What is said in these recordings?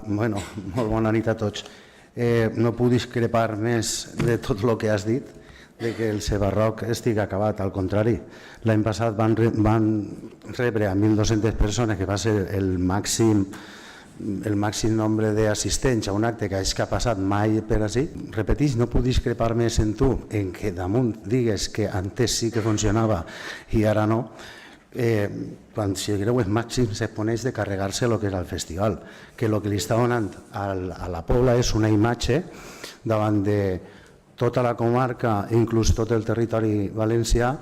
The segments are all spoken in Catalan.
Bueno, molt bona nit a tots. No puc discrepar més de tot el que has dit, de que el Cebarroc estigui acabat. Al contrari, l'any passat van rebre a 1.200 persones, que va ser el màxim nombre d'assistents a un acte que ha passat mai per així. Repeteix, no puc discrepar més en tu, en que damunt digues que antes sí que funcionava i ara no. Quan sigueu els màxims exponents de carregar-se el que era el festival, que el que li està donant a la Pobla és una imatge davant de tota la comarca, inclús tot el territori valencià,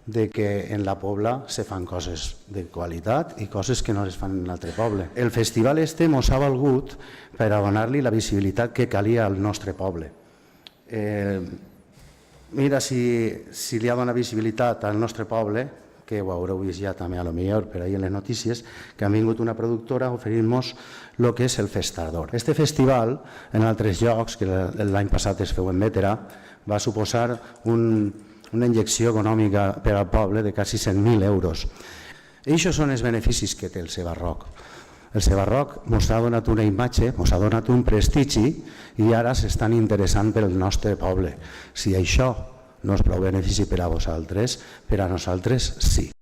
de que en la Pobla se fan coses de qualitat i coses que no es fan en un altre poble. El festival este mos ha valgut per a donar-li la visibilitat que calia al nostre poble. Mira, si li ha donat visibilitat al nostre poble, que ho haureu vist ja també a lo millor per ahir en les notícies, que ha vingut una productora a oferir-nos el que és el Festador. Este festival, en altres llocs, que l'any passat es feu en Bétera, va suposar una injecció econòmica per al poble de quasi 100.000 euros. I això són els beneficis que té el Cebarroc. El Cebarroc ens ha donat una imatge, ens ha donat un prestigi i ara s'estan interessant pel nostre poble. Si això no és prou benefici per a vosaltres, per a nosaltres sí.